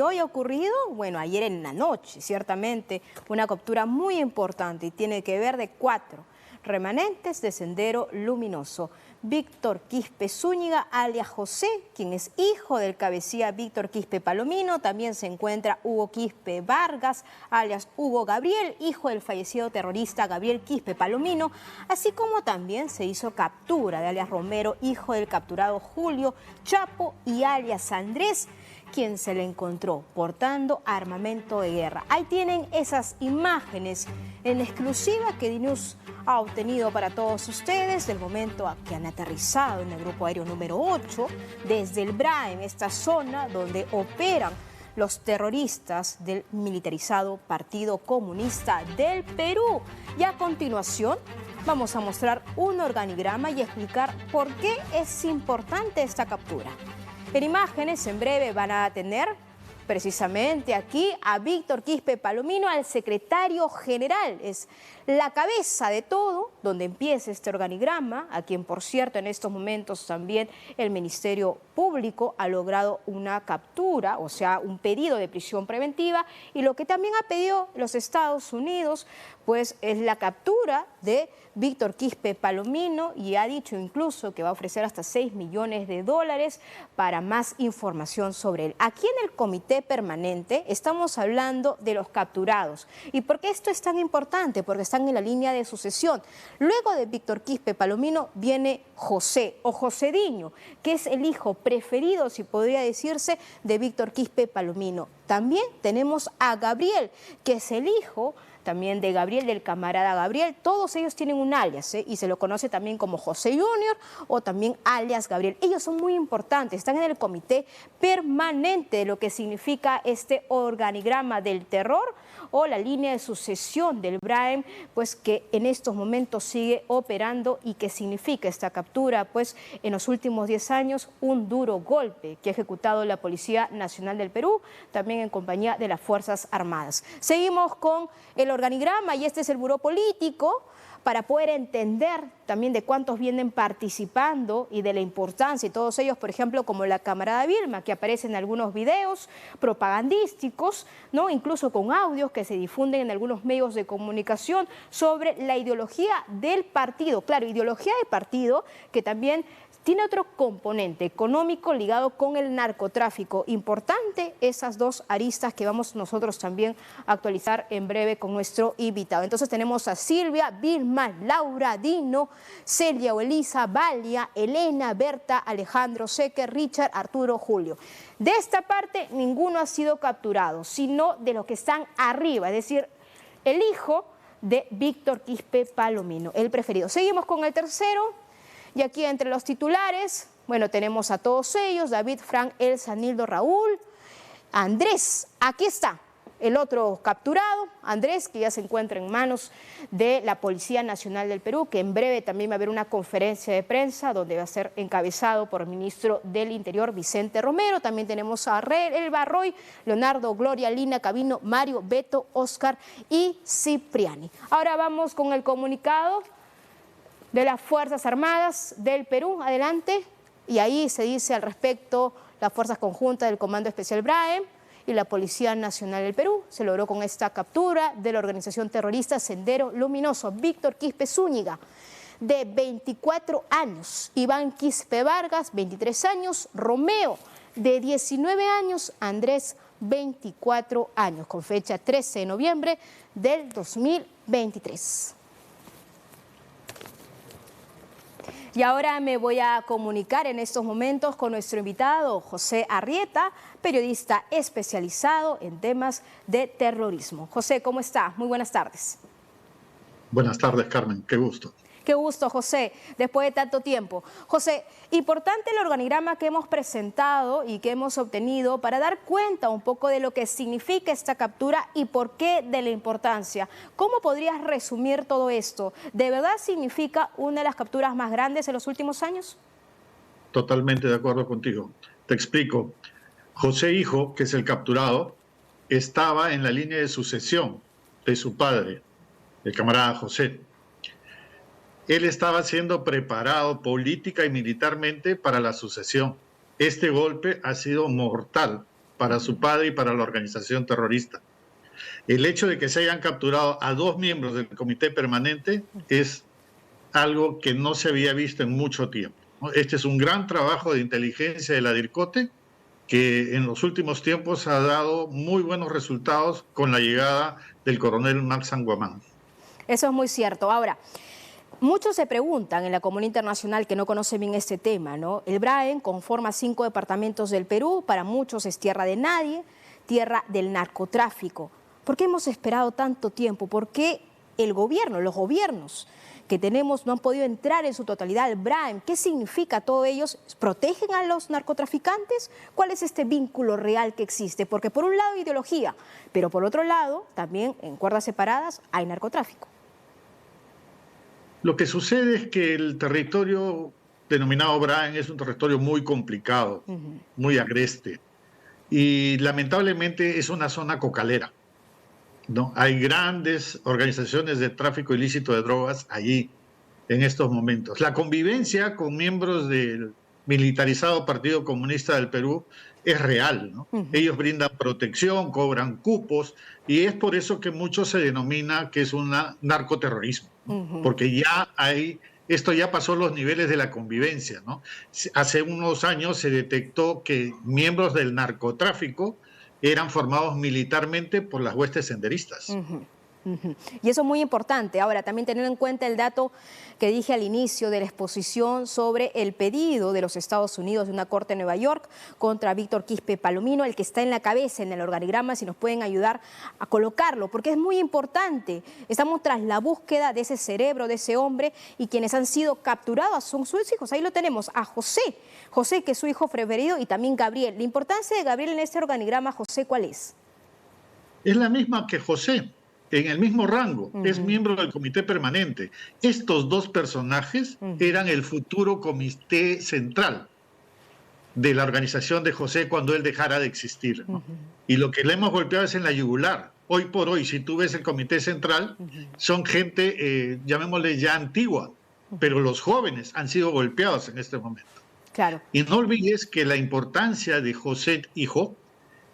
Hoy ha ocurrido, bueno, ayer en la noche, ciertamente, una captura muy importante y tiene que ver de 4 remanentes de Sendero Luminoso. Víctor Quispe Zúñiga, alias José, quien es hijo del cabecilla Víctor Quispe Palomino. También se encuentra Hugo Quispe Vargas, alias Hugo Gabriel, hijo del fallecido terrorista Gabriel Quispe Palomino, así como también se hizo captura de alias Romero, hijo del capturado Julio Chapo, y alias Andrés, quien se le encontró portando armamento de guerra. Ahí tienen esas imágenes en exclusiva que DiNews ha obtenido para todos ustedes del momento a que han aterrizado en el grupo aéreo número 8 desde el BRAEM, esta zona donde operan los terroristas del militarizado Partido Comunista del Perú. Y a continuación vamos a mostrar un organigrama y explicar por qué es importante esta captura. En imágenes en breve van a tener precisamente aquí a Víctor Quispe Palomino, al secretario general. Es la cabeza de todo, donde empieza este organigrama, a quien, por cierto, en estos momentos también el Ministerio Público ha logrado una captura, o sea, un pedido de prisión preventiva, y lo que también ha pedido los Estados Unidos, pues es la captura de Víctor Quispe Palomino, y ha dicho incluso que va a ofrecer hasta $6 millones para más información sobre él. Aquí en el Comité Permanente estamos hablando de los capturados. ¿Y por qué esto es tan importante? Porque están en la línea de sucesión. Luego de Víctor Quispe Palomino viene José, o Josediño, que es el hijo preferido, si podría decirse, de Víctor Quispe Palomino. También tenemos a Gabriel, que es el hijo también de Gabriel, del camarada Gabriel. Todos ellos tienen un alias, y se lo conoce también como José Junior o también alias Gabriel. Ellos son muy importantes, están en el Comité Permanente, lo que significa este organigrama del terror o la línea de sucesión del BRAEM, pues que en estos momentos sigue operando. ¿Y qué significa esta captura? Pues en los últimos 10 años un duro golpe que ha ejecutado la Policía Nacional del Perú, también en compañía de las Fuerzas Armadas. Seguimos con el organigrama y este es el buró político, para poder entender también de cuántos vienen participando y de la importancia, y todos ellos, por ejemplo, como la camarada Vilma, que aparece en algunos videos propagandísticos, ¿no? Incluso con audios que se difunden en algunos medios de comunicación sobre la ideología del partido. Claro, ideología del partido que también tiene otro componente económico ligado con el narcotráfico. Importante esas dos aristas que vamos nosotros también a actualizar en breve con nuestro invitado. Entonces tenemos a Silvia, Vilma, Laura, Dino, Celia o Elisa, Valia, Elena, Berta, Alejandro, Seque, Richard, Arturo, Julio. De esta parte ninguno ha sido capturado, sino de los que están arriba, es decir, el hijo de Víctor Quispe Palomino, el preferido. Seguimos con el tercero. Y aquí entre los titulares, bueno, tenemos a todos ellos: David, Frank, Elsa, Nildo, Raúl, Andrés. Aquí está el otro capturado, Andrés, que ya se encuentra en manos de la Policía Nacional del Perú, que en breve también va a haber una conferencia de prensa donde va a ser encabezado por el ministro del Interior, Vicente Romero. También tenemos a Elba Roy, Leonardo, Gloria, Lina, Cabino, Mario, Beto, Oscar y Cipriani. Ahora vamos con el comunicado de las Fuerzas Armadas del Perú. Adelante. Y ahí se dice al respecto: las Fuerzas Conjuntas del Comando Especial BRAEM y la Policía Nacional del Perú se logró con esta captura de la organización terrorista Sendero Luminoso. Víctor Quispe Zúñiga, de 24 años, Iván Quispe Vargas, 23 años, Romeo, de 19 años, Andrés, 24 años, con fecha 13 de noviembre del 2023. Y ahora me voy a comunicar en estos momentos con nuestro invitado, José Arrieta, periodista especializado en temas de terrorismo. José, ¿cómo está? Muy buenas tardes. Buenas tardes, Carmen. Qué gusto. Qué gusto, José, después de tanto tiempo. José, importante el organigrama que hemos presentado y que hemos obtenido para dar cuenta un poco de lo que significa esta captura y por qué de la importancia. ¿Cómo podrías resumir todo esto? ¿De verdad significa una de las capturas más grandes en los últimos años? Totalmente de acuerdo contigo. Te explico. José Hijo, que es el capturado, estaba en la línea de sucesión de su padre, el camarada José. Él estaba siendo preparado política y militarmente para la sucesión. Este golpe ha sido mortal para su padre y para la organización terrorista. El hecho de que se hayan capturado a 2 miembros del comité permanente es algo que no se había visto en mucho tiempo, ¿no? Este es un gran trabajo de inteligencia de la DIRCOTE que en los últimos tiempos ha dado muy buenos resultados con la llegada del coronel Max Sanguamán. Eso es muy cierto. Ahora, muchos se preguntan en la comunidad internacional que no conoce bien este tema, ¿no? El Braen conforma 5 departamentos del Perú, para muchos es tierra de nadie, tierra del narcotráfico. ¿Por qué hemos esperado tanto tiempo? ¿Por qué el gobierno, los gobiernos que tenemos no han podido entrar en su totalidad al Braen? ¿Qué significa todo ellos? ¿Protegen a los narcotraficantes? ¿Cuál es este vínculo real que existe? Porque por un lado ideología, pero por otro lado también en cuerdas separadas hay narcotráfico. Lo que sucede es que el territorio denominado Braen es un territorio muy complicado, muy agreste, y lamentablemente es una zona cocalera, ¿no? Hay grandes organizaciones de tráfico ilícito de drogas allí en estos momentos. La convivencia con miembros del militarizado Partido Comunista del Perú es real, ¿no? Ellos brindan protección, cobran cupos, y es por eso que mucho se denomina que es un narcoterrorismo, ¿no? Porque esto ya pasó los niveles de la convivencia, ¿no? Hace unos años se detectó que miembros del narcotráfico eran formados militarmente por las huestes senderistas. Y eso es muy importante. Ahora, también tener en cuenta el dato que dije al inicio de la exposición sobre el pedido de los Estados Unidos de una corte en Nueva York contra Víctor Quispe Palomino, el que está en la cabeza en el organigrama, si nos pueden ayudar a colocarlo, porque es muy importante. Estamos tras la búsqueda de ese cerebro, de ese hombre, y quienes han sido capturados son sus hijos. Ahí lo tenemos, a José, que es su hijo preferido, y también Gabriel. La importancia de Gabriel en este organigrama, José, ¿cuál es? Es la misma que José, en el mismo rango, es miembro del comité permanente. Estos 2 personajes eran el futuro comité central de la organización de José cuando él dejara de existir, ¿no? Y lo que le hemos golpeado es en la yugular. Hoy por hoy, si tú ves el comité central, son gente, llamémosle ya antigua, pero los jóvenes han sido golpeados en este momento. Claro. Y no olvides que la importancia de José hijo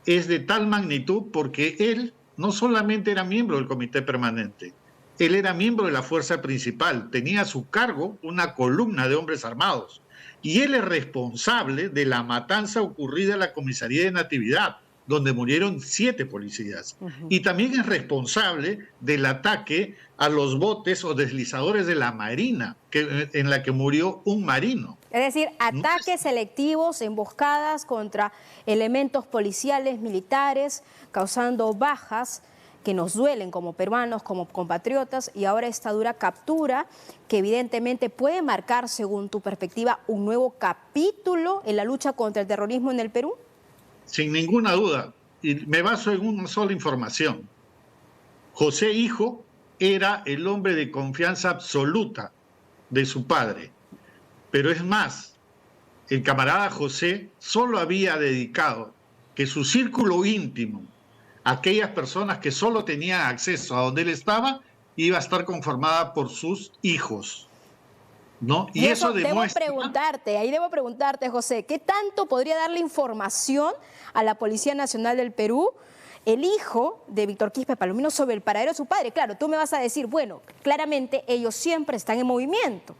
es de tal magnitud porque él no solamente era miembro del comité permanente, él era miembro de la fuerza principal, tenía a su cargo una columna de hombres armados, y él es responsable de la matanza ocurrida en la comisaría de Natividad, donde murieron 7 policías, y también es responsable del ataque a los botes o deslizadores de la Marina, en la que murió un marino. Es decir, ataques selectivos, emboscadas contra elementos policiales, militares, causando bajas que nos duelen como peruanos, como compatriotas, y ahora esta dura captura que evidentemente puede marcar, según tu perspectiva, un nuevo capítulo en la lucha contra el terrorismo en el Perú. Sin ninguna duda, y me baso en una sola información. José hijo era el hombre de confianza absoluta de su padre. Pero es más, el camarada José solo había dedicado que su círculo íntimo, aquellas personas que solo tenían acceso a donde él estaba, iba a estar conformada por sus hijos, ¿no? Y eso demuestra... Debo preguntarte, José, ¿qué tanto podría darle información a la Policía Nacional del Perú el hijo de Víctor Quispe Palomino sobre el paradero de su padre? Claro, tú me vas a decir, bueno, claramente ellos siempre están en movimiento,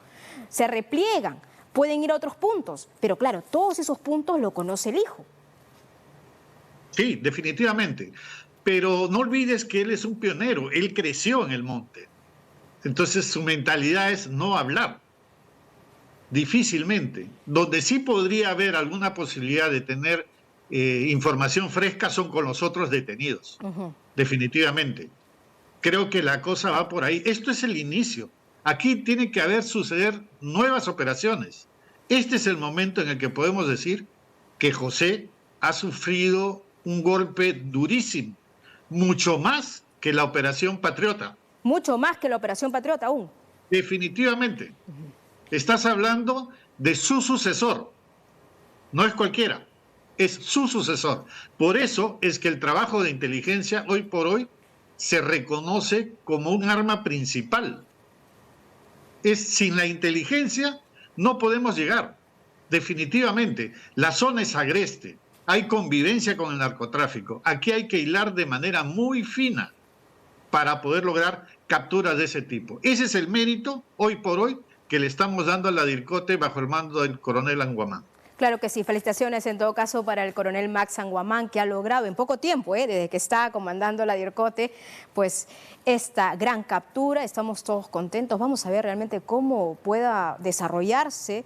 se repliegan, pueden ir a otros puntos, pero claro, todos esos puntos lo conoce el hijo. Sí, definitivamente, pero no olvides que él es un pionero, él creció en el monte, entonces su mentalidad es no hablar, difícilmente. Donde sí podría haber alguna posibilidad de tener información fresca son con los otros detenidos, definitivamente. Creo que la cosa va por ahí. Esto es el inicio. Aquí tiene que suceder nuevas operaciones. Este es el momento en el que podemos decir que José ha sufrido un golpe durísimo, mucho más que la Operación Patriota. Mucho más que la Operación Patriota aún. Definitivamente. Estás hablando de su sucesor. No es cualquiera, es su sucesor. Por eso es que el trabajo de inteligencia hoy por hoy se reconoce como un arma principal. Sin la inteligencia no podemos llegar, definitivamente. La zona es agreste, hay convivencia con el narcotráfico. Aquí hay que hilar de manera muy fina para poder lograr capturas de ese tipo. Ese es el mérito, hoy por hoy, que le estamos dando a la DIRCOTE bajo el mando del coronel Anguamán. Claro que sí, felicitaciones en todo caso para el coronel Max Anguamán, que ha logrado en poco tiempo, desde que está comandando la DIRCOTE, pues esta gran captura. Estamos todos contentos. Vamos a ver realmente cómo pueda desarrollarse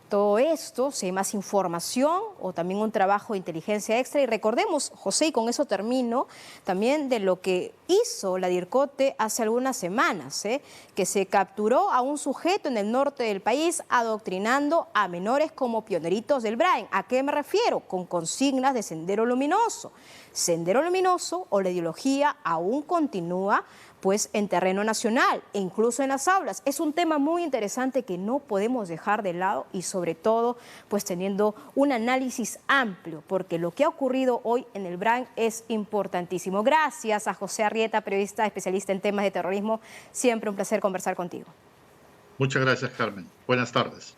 todo esto, si hay más información o también un trabajo de inteligencia extra. Y recordemos, José, y con eso termino, también de lo que hizo la DIRCOTE hace algunas semanas, que se capturó a un sujeto en el norte del país adoctrinando a menores como pioneritos del Brain. ¿A qué me refiero? Con consignas de Sendero Luminoso. Sendero Luminoso o la ideología aún continúa pues en terreno nacional e incluso en las aulas. Es un tema muy interesante que no podemos dejar de lado y sobre todo pues teniendo un análisis amplio, porque lo que ha ocurrido hoy en el Brain es importantísimo. Gracias a José Arrieta, periodista especialista en temas de terrorismo. Siempre un placer conversar contigo. Muchas gracias, Carmen. Buenas tardes.